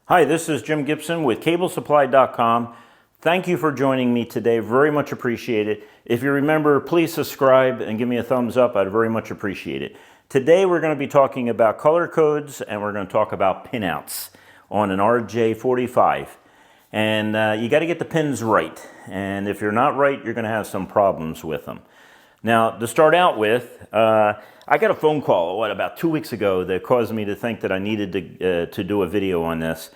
Hi, this is Jim Gibson with CableSupply.com. Thank you for joining me today. Very much appreciate it. If you remember, please subscribe and give me a thumbs up. I'd very much appreciate it. Today we're going to be talking about color codes and we're going to talk about pinouts on an RJ45. And you got to get the pins right. And if you're not right, you're going to have some problems with them. Now, to start out with, I got a phone call, about 2 weeks ago that caused me to think that I needed to do a video on this.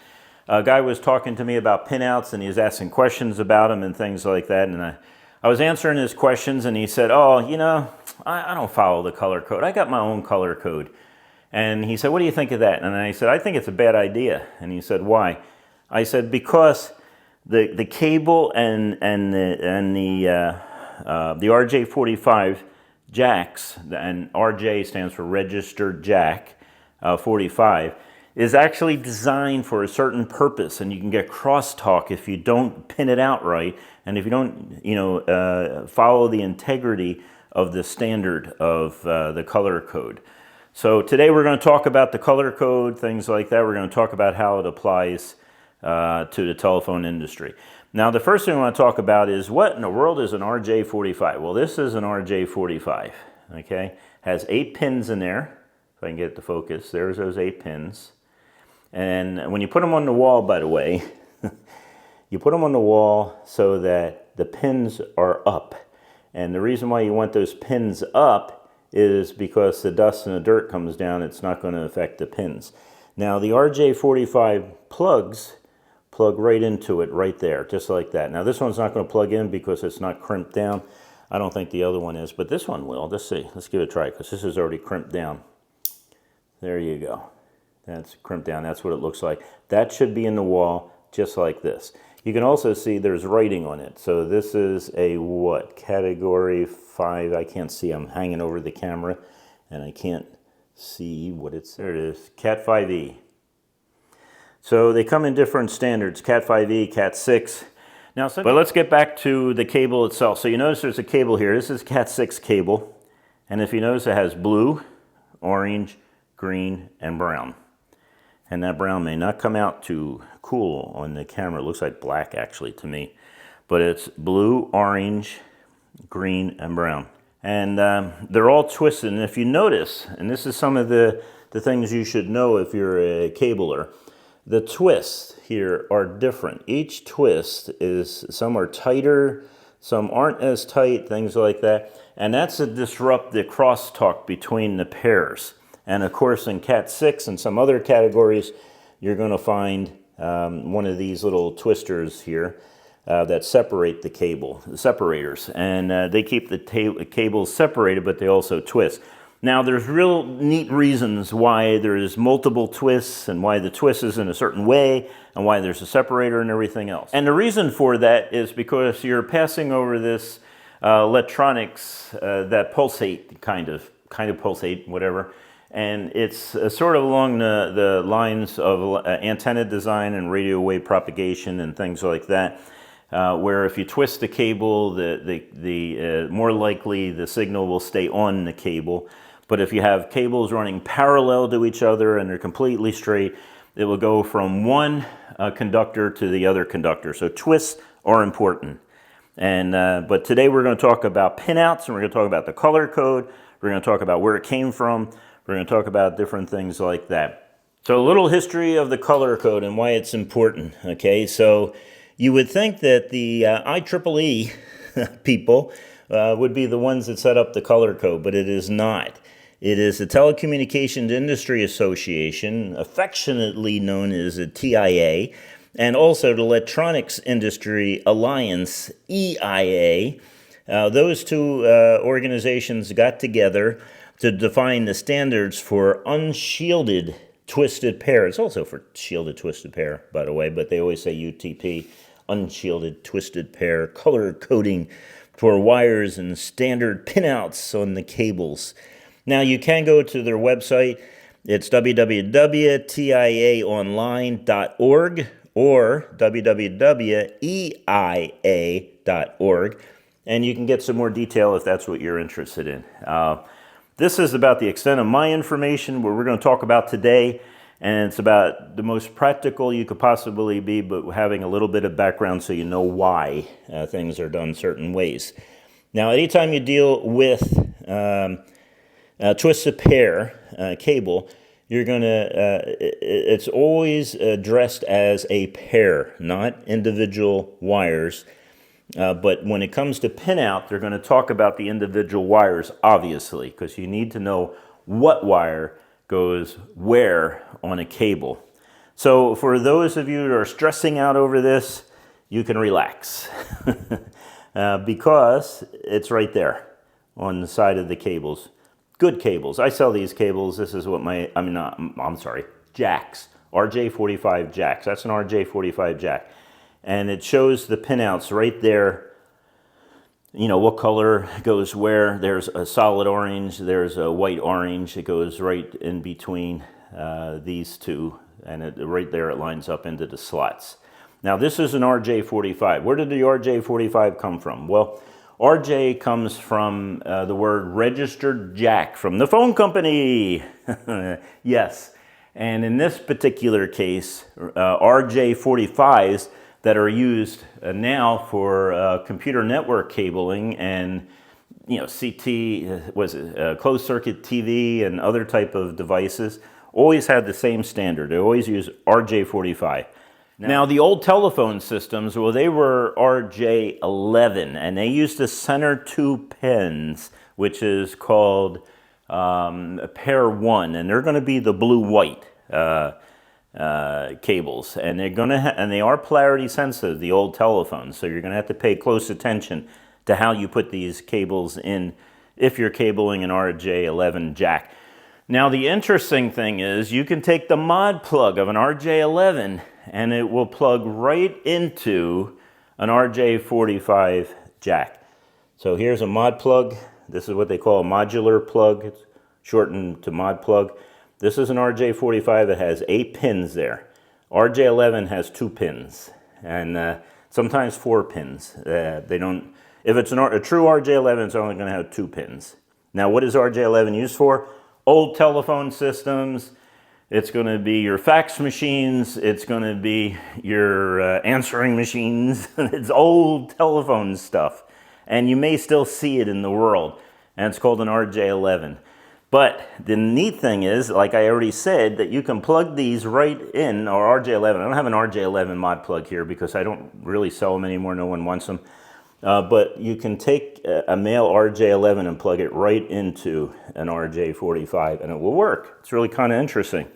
A guy was talking to me about pinouts and he was asking questions about them and things like that. And I was answering his questions and he said, oh, you know, I don't follow the color code. I got my own color code. And he said, what do you think of that? And I said, I think it's a bad idea. And he said, why? I said, because the cable and the RJ45 jacks, and RJ stands for registered jack 45, is actually designed for a certain purpose, and you can get crosstalk if you don't pin it out right, and if you don't, follow the integrity of the standard of the color code. So today we're going to talk about the color code, things like that. We're going to talk about how it applies to the telephone industry. Now, the first thing I want to talk about is what in the world is an RJ45? Well, this is an RJ45, okay? Has 8 pins in there. If I can get it to focus, there's those 8 pins. And when you put them on the wall, by the way, you put them on the wall so that the pins are up. And the reason why you want those pins up is because the dust and the dirt comes down, it's not going to affect the pins. Now, the RJ45 plugs plug right into it right there, just like that. Now this one's not going to plug in because it's not crimped down. I don't think the other one is, but this one will. Let's see. Let's give it a try because this is already crimped down. There you go. That's crimped down. That's what it looks like. That should be in the wall just like this. You can also see there's writing on it. So this is a what? Category 5. I can't see. I'm hanging over the camera and I can't see what it's. There it is. Cat 5e. So they come in different standards, Cat 5e, Cat 6. Now, but let's get back to the cable itself. So you notice there's a cable here. This is Cat 6 cable. And if you notice, it has blue, orange, green, and brown. And that brown may not come out too cool on the camera. It looks like black, actually, to me. But it's blue, orange, green, and brown. And they're all twisted. And if you notice, and this is some of the things you should know if you're a cabler, the twists here are different. Each twist is, some are tighter, some aren't as tight, things like that. And that's to disrupt the crosstalk between the pairs. And of course in Cat 6 and some other categories, you're going to find one of these little twisters here that separate the cable, the separators. And they keep the cables separated, but they also twist. Now, there's real neat reasons why there's multiple twists and why the twist is in a certain way and why there's a separator and everything else. And the reason for that is because you're passing over this electronics that pulsate, kind of pulsate, whatever. And it's sort of along the lines of antenna design and radio wave propagation and things like that. Where if you twist the cable, more likely the signal will stay on the cable. But if you have cables running parallel to each other and they're completely straight, it will go from one conductor to the other conductor. So twists are important. And but today we're going to talk about pinouts, and we're going to talk about the color code. We're going to talk about where it came from. We're going to talk about different things like that. So a little history of the color code and why it's important. Okay, so you would think that the IEEE people would be the ones that set up the color code, but it is not. It is the Telecommunications Industry Association, affectionately known as the TIA, and also the Electronics Industry Alliance, EIA. Those two organizations got together to define the standards for unshielded twisted pair. It's also for shielded twisted pair, by the way, but they always say UTP, unshielded twisted pair, color coding for wires and standard pinouts on the cables. Now, you can go to their website. It's www.tiaonline.org or www.eia.org, and you can get some more detail if that's what you're interested in. This is about the extent of my information, what we're going to talk about today, and it's about the most practical you could possibly be, but having a little bit of background so you know why things are done certain ways. Now, anytime you deal with twisted pair cable, you're going to, it's always addressed as a pair, not individual wires. But when it comes to pinout, they're going to talk about the individual wires, obviously, because you need to know what wire goes where on a cable. So for those of you that are stressing out over this, you can relax because it's right there on the side of the cables. Good cables. I sell these cables. This is what jacks. RJ45 jacks. That's an RJ45 jack. And it shows the pinouts right there. You know, what color goes where. There's a solid orange. There's a white orange. It goes right in between these two. And right there it lines up into the slots. Now this is an RJ45. Where did the RJ45 come from? Well, RJ comes from the word registered jack from the phone company. Yes. And in this particular case, RJ45s that are used now for computer network cabling and, you know, CT, closed circuit TV and other type of devices, always had the same standard. They always use RJ45. Now, the old telephone systems, well, they were RJ11, and they used the center two pins, which is called pair 1, and they're going to be the blue-white cables, and they are polarity sensitive, the old telephones, so you're going to have to pay close attention to how you put these cables in if you're cabling an RJ11 jack. Now, the interesting thing is you can take the mod plug of an RJ11 and it will plug right into an RJ45 jack. So here's a mod plug. This is what they call a modular plug. It's shortened to mod plug. This is an RJ45 that has 8 pins there. RJ11 has 2 pins and sometimes 4 pins. They don't. If it's a true RJ11, it's only going to have 2 pins. Now, what is RJ11 used for? Old telephone systems. It's going to be your fax machines. It's going to be your answering machines. It's old telephone stuff. And you may still see it in the world. And it's called an RJ11. But the neat thing is, like I already said, that you can plug these right in, or RJ11. I don't have an RJ11 mod plug here because I don't really sell them anymore. No one wants them. But you can take a male RJ11 and plug it right into an RJ45 and it will work. It's really kind of interesting.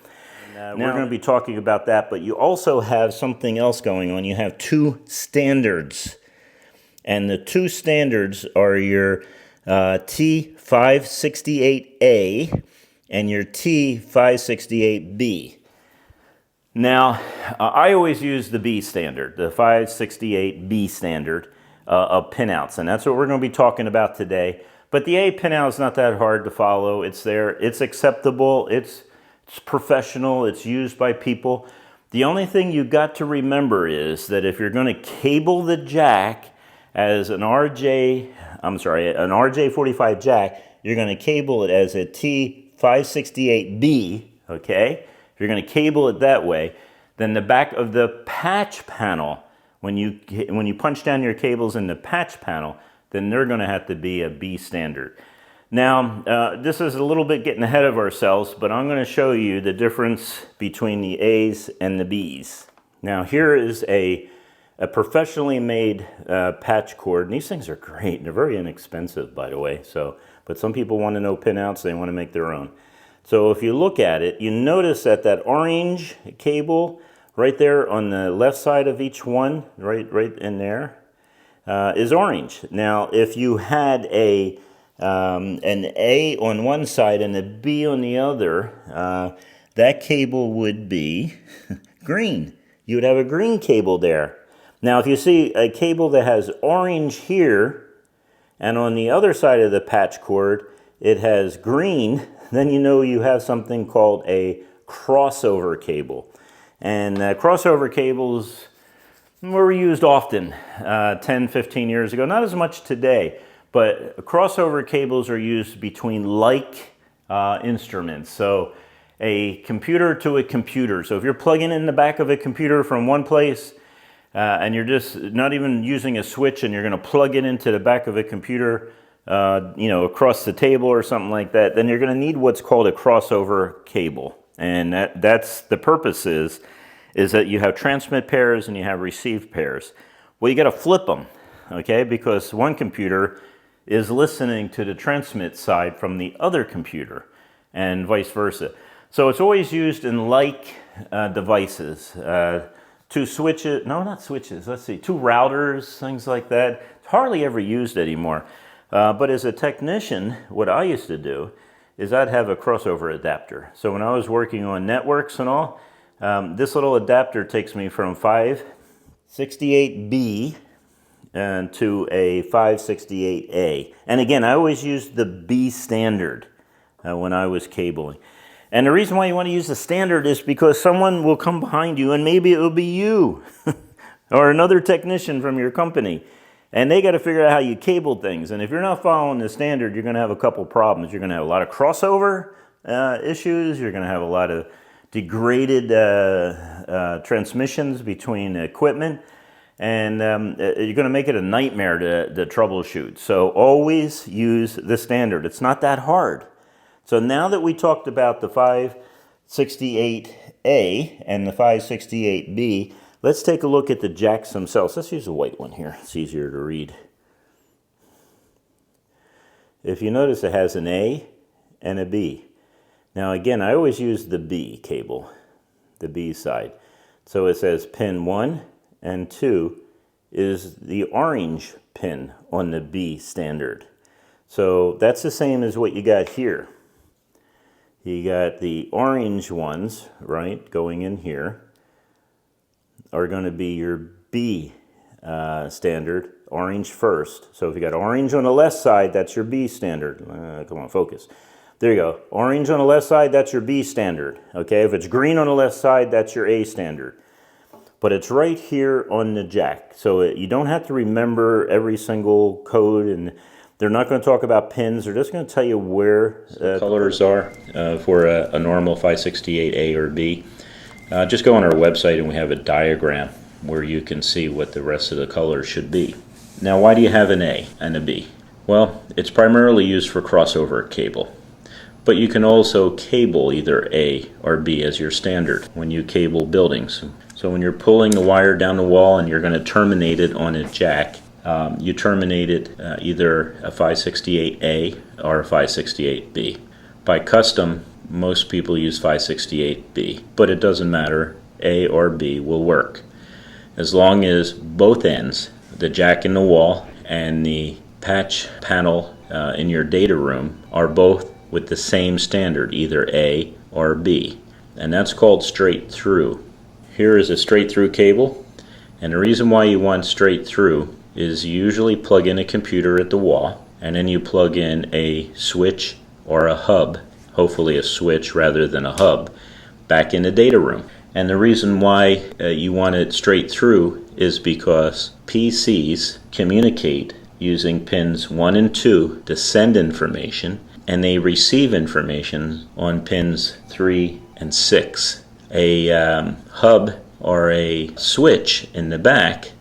We're going to be talking about that, but you also have something else going on. You have 2 standards. And the 2 standards are your T568A and your T568B. Now, I always use the B standard, the 568B standard of pinouts, and that's what we're going to be talking about today. But the A pinout is not that hard to follow. It's there. It's acceptable. It's professional. It's used by people. The only thing you got to remember is that if you're going to cable the jack as an RJ45 jack, you're going to cable it as a T568B, okay? If you're going to cable it that way, then the back of the patch panel, when you punch down your cables in the patch panel, then they're going to have to be a B standard. Now, this is a little bit getting ahead of ourselves, but I'm going to show you the difference between the A's and the B's. Now, here is a professionally made patch cord, and these things are great. They're very inexpensive, by the way. But some people want to know pinouts. They want to make their own. So if you look at it, you notice that orange cable right there on the left side of each one, right in there, is orange. Now, if you had an A on one side and a B on the other, that cable would be green. You would have a green cable there. Now, if you see a cable that has orange here, and on the other side of the patch cord, it has green, then you know you have something called a crossover cable. And crossover cables were used often 10, 15 years ago. Not as much today, but crossover cables are used between like instruments. So a computer to a computer. So if you're plugging in the back of a computer from one place and you're just not even using a switch and you're going to plug it into the back of a computer, across the table or something like that, then you're going to need what's called a crossover cable. And that's the purpose is that you have transmit pairs and you have receive pairs. Well, you got to flip them, okay? Because one computer is listening to the transmit side from the other computer and vice versa. So it's always used in like devices. Two switches, no, not switches, let's see, two routers, things like that. It's hardly ever used anymore. But as a technician, what I used to do is I'd have a crossover adapter. So when I was working on networks and all, this little adapter takes me from 568B to a 568A. And again, I always used the B standard when I was cabling. And the reason why you want to use the standard is because someone will come behind you, and maybe it will be you or another technician from your company, and they got to figure out how you cable things. And if you're not following the standard, you're going to have a couple problems. You're going to have a lot of crossover issues. You're going to have a lot of degraded transmissions between equipment, and you're going to make it a nightmare to troubleshoot. So always use the standard. It's not that hard. So now that we talked about the 568A and the 568B, let's take a look at the jacks themselves. Let's use a white one here. It's easier to read. If you notice, it has an A and a B. Now again, I always use the B cable, the B side. So it says pin 1 and 2 is the orange pin on the B standard. So that's the same as what you got here. You got the orange ones, right, going in here, are going to be your B standard, orange first. So if you got orange on the left side, that's your B standard. Come on, focus. There you go. Orange on the left side, that's your B standard. Okay, if it's green on the left side, that's your A standard. But it's right here on the jack. So you don't have to remember every single code, and they're not going to talk about pins. They're just going to tell you where the colors are for a normal 568A or B. Just go on our website and we have a diagram where you can see what the rest of the colors should be. Now, why do you have an A and a B? Well, it's primarily used for crossover cable. But you can also cable either A or B as your standard when you cable buildings. So when you're pulling the wire down the wall and you're going to terminate it on a jack, you terminate it either a 568A or a 568B. By custom, most people use 568B, but it doesn't matter. A or B will work. As long as both ends, the jack in the wall and the patch panel in your data room, are both with the same standard, either A or B. And that's called straight through. Here is a straight through cable, and the reason why you want straight through is you usually plug in a computer at the wall, and then you plug in a switch or a hub, hopefully a switch rather than a hub, back in the data room. And the reason why you want it straight through is because PCs communicate using pins 1 and 2 to send information, and they receive information on pins 3 and 6. A hub or a switch in the back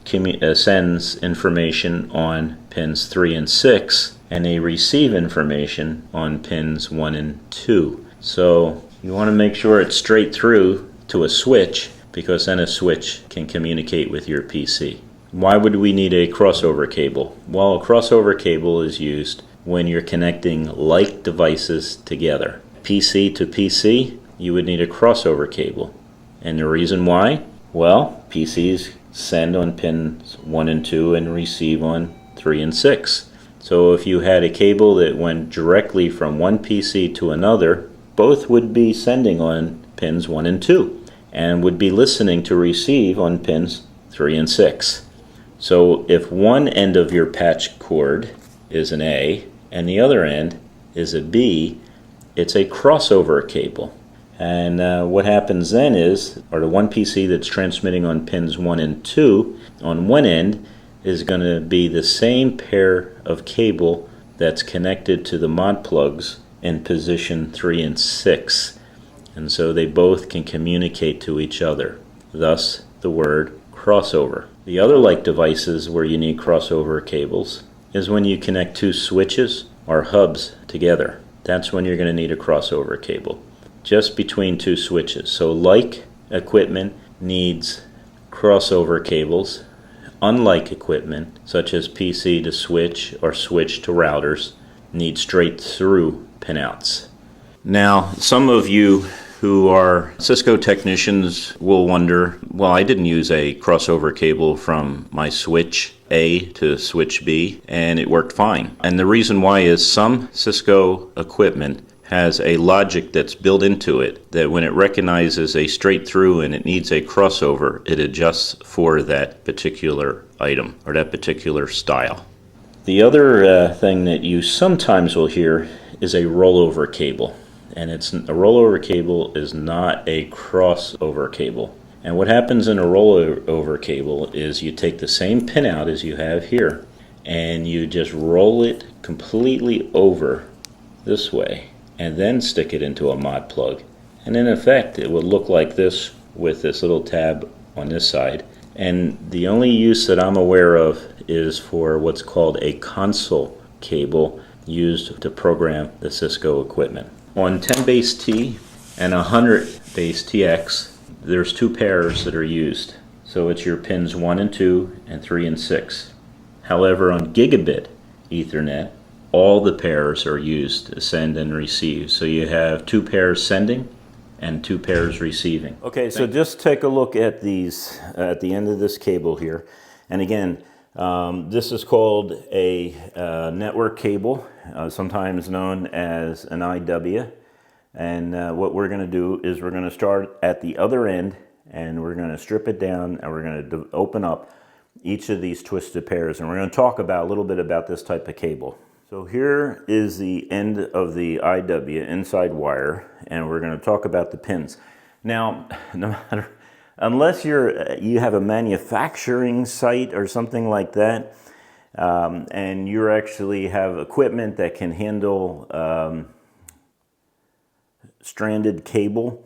sends information on pins 3 and 6, and they receive information on pins 1 and 2. So you want to make sure it's straight through to a switch, because then a switch can communicate with your PC. Why would we need a crossover cable? Well, a crossover cable is used when you're connecting like devices together. PC to PC, you would need a crossover cable. And the reason why? Well, PCs send on pins 1 and 2 and receive on 3 and 6. So if you had a cable that went directly from one PC to another, both would be sending on pins 1 and 2 and would be listening to receive on pins 3 and 6. So if one end of your patch cord is an A and the other end is a B, it's a crossover cable. And what happens then is, or the one PC that's transmitting on pins 1 and 2 on one end is going to be the same pair of cable that's connected to the mod plugs in position 3 and 6. and so they both can communicate to each other, thus the word crossover. The other like devices where you need crossover cables is when you connect two switches or hubs together. That's when you're going to need a crossover cable, just between two switches. So like equipment needs crossover cables, unlike equipment such as PC to switch or switch to routers need straight through pinouts. Now, some of you who are Cisco technicians will wonder, well, I didn't use a crossover cable from my switch A to switch B, and it worked fine. And the reason why is some Cisco equipment has a logic that's built into it that when it recognizes a straight through and it needs a crossover, it adjusts for that particular item or that particular style. The other thing that you sometimes will hear is a rollover cable. And a rollover cable is not a crossover cable. And what happens in a rollover cable is you take the same pinout as you have here and you just roll it completely over this way and then stick it into a mod plug. And in effect, it would look like this with this little tab on this side. And the only use that I'm aware of is for what's called a console cable used to program the Cisco equipment. On 10 base T and 100 base TX, there's two pairs that are used. So it's your pins 1 and 2 and 3 and 6. However, on gigabit Ethernet, all the pairs are used to send and receive. So you have two pairs sending and two pairs receiving. Okay, so just take a look at these at the end of this cable here. And again, this is called a network cable, sometimes known as an IW. And what we're going to do is we're going to start at the other end and we're going to strip it down and we're going to open up each of these twisted pairs. And we're going to talk about a little bit about this type of cable. So here is the end of the IW inside wire, and we're going to talk about the pins. Now, no matter, unless you have a manufacturing site or something like that, and you actually have equipment that can handle stranded cable,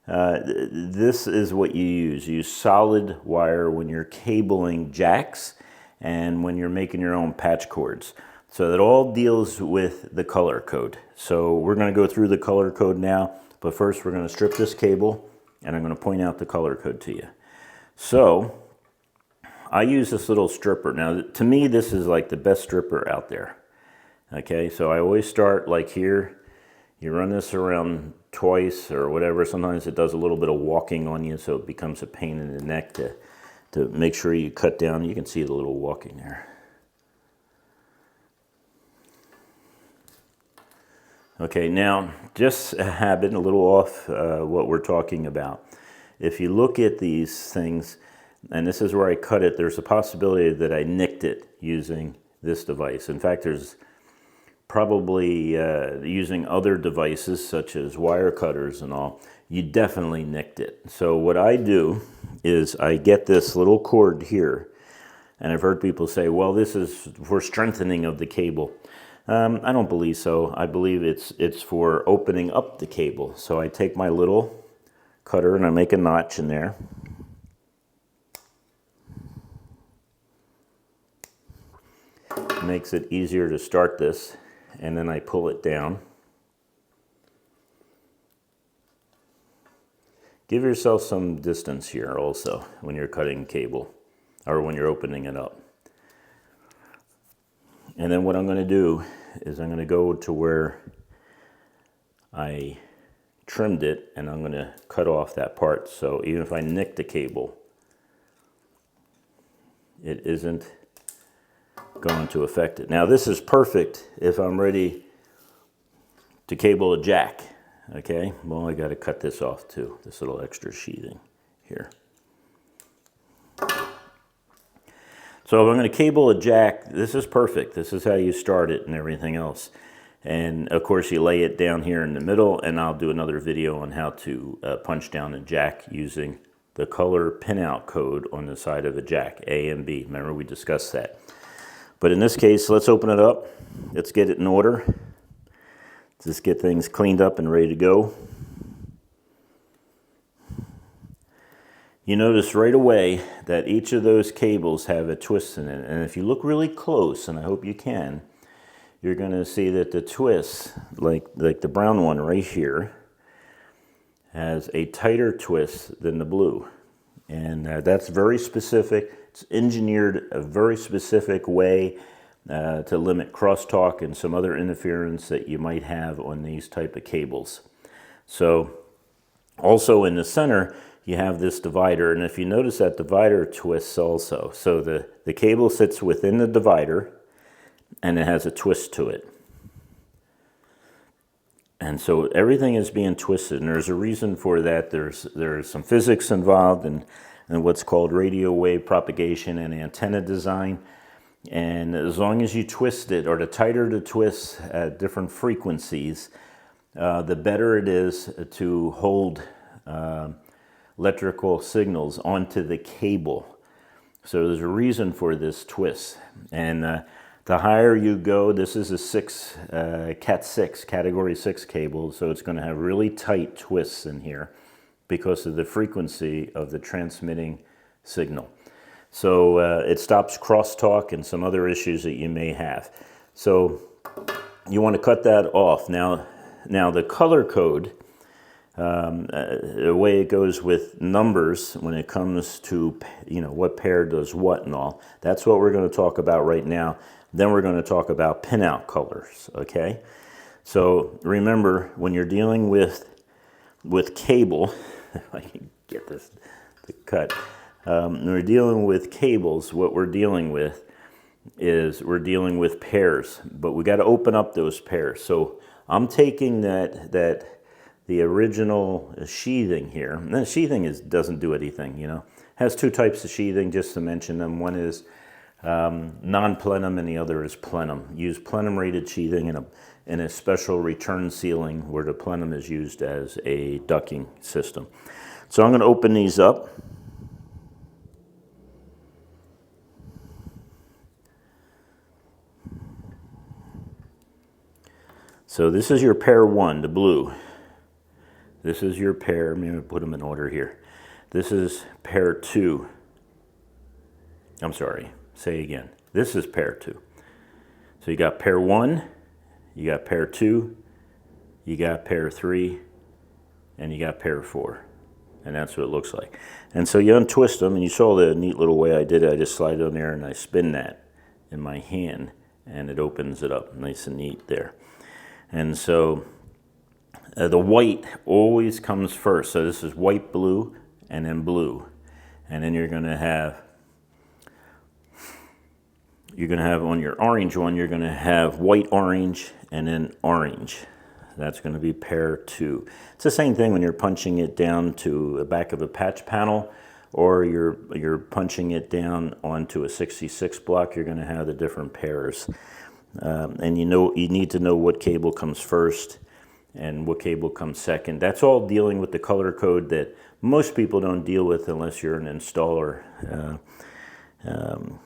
this is what you use. You use solid wire when you're cabling jacks and when you're making your own patch cords. So that all deals with the color code. So we're going to go through the color code now, but first we're going to strip this cable and I'm going to point out the color code to you. So I use this little stripper. Now to me this is like the best stripper out there. Okay, so I always start like here. You run this around twice or whatever. Sometimes it does a little bit of walking on you, so it becomes a pain in the neck to make sure you cut down. You can see the little walking there. Okay, now just a habit, a little off what we're talking about. If you look at these things, and this is where I cut it, there's a possibility that I nicked it using this device. In fact, there's probably using other devices such as wire cutters and all, you definitely nicked it. So what I do is I get this little cord here, and I've heard people say, well, this is for strengthening of the cable. I don't believe so. I believe it's for opening up the cable. So I take my little cutter and I make a notch in there. It makes it easier to start this, and then I pull it down. Give yourself some distance here also when you're cutting cable or when you're opening it up. And then what I'm going to do is I'm going to go to where I trimmed it and I'm going to cut off that part. So even if I nick the cable, it isn't going to affect it. Now this is perfect if I'm ready to cable a jack. Okay, well I got to cut this off too, this little extra sheathing here. So if I'm going to cable a jack, this is perfect. This is how you start it and everything else. And of course you lay it down here in the middle, and I'll do another video on how to punch down a jack using the color pinout code on the side of a jack, A and B. Remember we discussed that. But in this case, let's open it up. Let's get it in order. Just get things cleaned up and ready to go. you notice right away that each of those cables have a twist in it. And if you look really close, and I hope you can, you're going to see that the twist, like the brown one right here, has a tighter twist than the blue. And that's very specific. It's engineered a very specific way to limit crosstalk and some other interference that you might have on these type of cables. So also in the center, you have this divider, and if you notice that divider twists also. So the cable sits within the divider, and it has a twist to it. And so everything is being twisted, and there's a reason for that. There's some physics involved in what's called radio wave propagation and antenna design. And as long as you twist it, or the tighter the twist at different frequencies, the better it is to hold electrical signals onto the cable. So there's a reason for this twist. And the higher you go, this is a Cat 6, Category 6 cable, so it's going to have really tight twists in here because of the frequency of the transmitting signal. So it stops crosstalk and some other issues that you may have. So you want to cut that off. Now the color code, the way it goes with numbers when it comes to, what pair does what and all, that's what we're going to talk about right now. Then we're going to talk about pinout colors, okay? So remember, when you're dealing with cable, if I can get this to cut, when we're dealing with cables, what we're dealing with is we're dealing with pairs, but we got to open up those pairs. So I'm taking the original sheathing here, and the sheathing doesn't do anything, has two types of sheathing, just to mention them. One is non-plenum and the other is plenum. Use plenum rated sheathing in a special return sealing where the plenum is used as a ducking system. So I'm going to open these up. So this is your pair 1, the blue. This is your pair, I'm going to put them in order here. This is pair 2. I'm sorry, say again. This is pair 2. So you got pair 1, you got pair 2, you got pair 3, and you got pair 4. And that's what it looks like. And so you untwist them, and you saw the neat little way I did it. I just slide it on there and I spin that in my hand, and it opens it up nice and neat there. And so the white always comes first. So this is white, blue, and then blue. And then you're going to have on your orange one, you're going to have white, orange, and then orange. That's going to be pair 2. It's the same thing when you're punching it down to the back of a patch panel, or you're punching it down onto a 66 block. You're going to have the different pairs. And you need to know what cable comes first and what cable comes second. That's all dealing with the color code that most people don't deal with unless you're an installer. I'm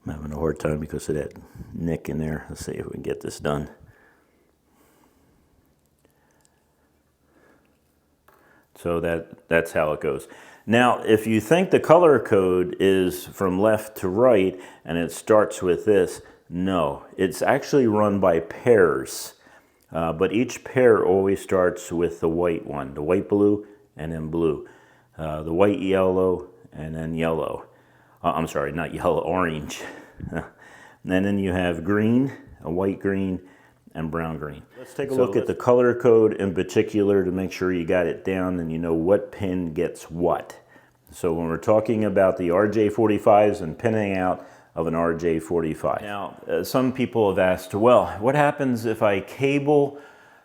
having a hard time because of that nick in there. Let's see if we can get this done. So that's how it goes. Now, if you think the color code is from left to right and it starts with this, no, it's actually run by pairs. But each pair always starts with the white one, the white blue and then blue. The white yellow and then yellow. I'm sorry, not yellow, orange. And then you have green, a white green, and brown green. Let's take a look at the color code in particular to make sure you got it down and you know what pin gets what. So when we're talking about the RJ45s and pinning out of an RJ45. Now, some people have asked, well, what happens if I cable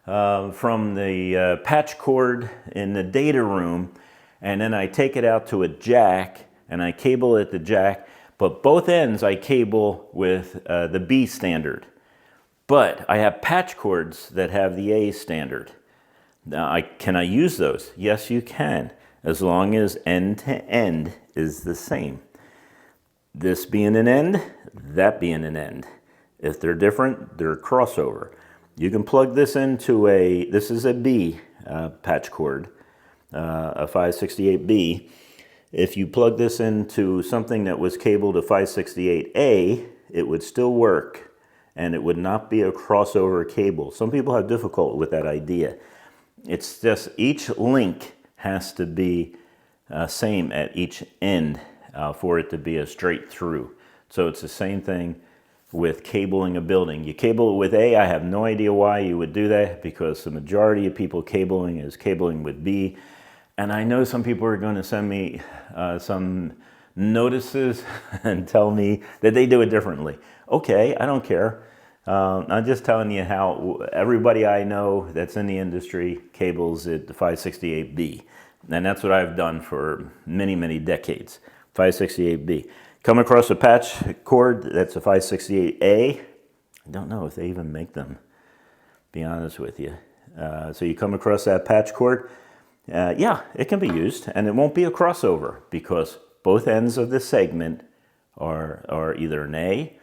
from the patch cord in the data room and then I take it out to a jack and I cable at the jack, but both ends I cable with the B standard. But I have patch cords that have the A standard. Now, can I use those? Yes, you can, as long as end to end is the same. This being an end, that being an end. If they're different, they're a crossover. You can plug this into this is a B patch cord. a 568B, if you plug this into something that was cabled to 568A, it would still work and it would not be a crossover cable. Some people have difficulty with that idea. It's just each link has to be same at each end for it to be a straight through. So it's the same thing with cabling a building. You cable it with A, I have no idea why you would do that, because the majority of people cabling is cabling with B. And I know some people are going to send me some notices and tell me that they do it differently. Okay, I don't care. I'm just telling you how everybody I know that's in the industry cables it to 568B. And that's what I've done for many, many decades, 568B. Come across a patch cord that's a 568A. I don't know if they even make them, to be honest with you. So you come across that patch cord, yeah, it can be used, and it won't be a crossover because both ends of the segment are either an A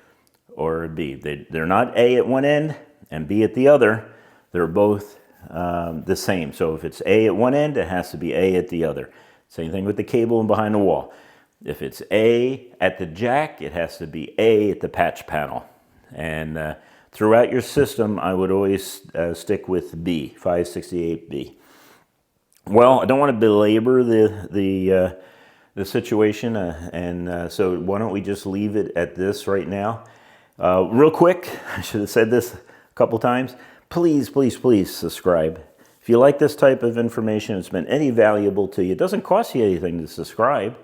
or a B. They're not A at one end and B at the other. They're both the same. So if it's A at one end, it has to be A at the other. Same thing with the cable and behind the wall. If it's A at the jack, it has to be A at the patch panel. And throughout your system, I would always stick with B, 568B. Well, I don't want to belabor the situation, so why don't we just leave it at this right now? Real quick, I should have said this a couple times. Please, please, please subscribe. If you like this type of information, it's been any valuable to you, it doesn't cost you anything to subscribe.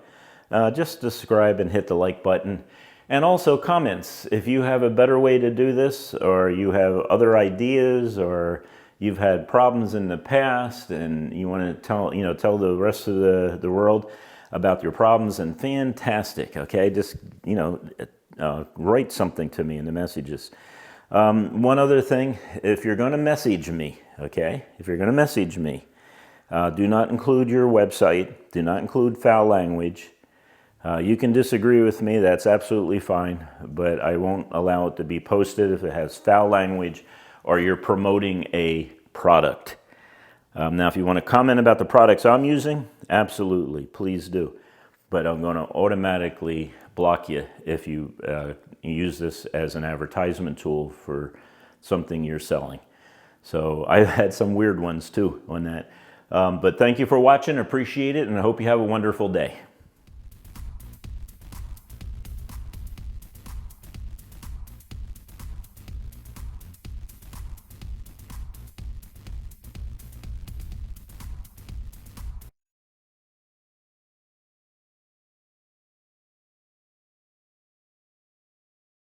Just subscribe and hit the like button. And also comments. If you have a better way to do this, or you have other ideas, or you've had problems in the past and you want to tell the rest of the world about your problems, and fantastic, okay? Just, write something to me in the messages. One other thing, if you're going to message me, okay? If you're going to message me, do not include your website. Do not include foul language. You can disagree with me, that's absolutely fine, but I won't allow it to be posted if it has foul language or you're promoting a product. Now, if you want to comment about the products I'm using, absolutely, please do. But I'm going to automatically block you if you use this as an advertisement tool for something you're selling. So I've had some weird ones too on that. But thank you for watching, appreciate it, and I hope you have a wonderful day.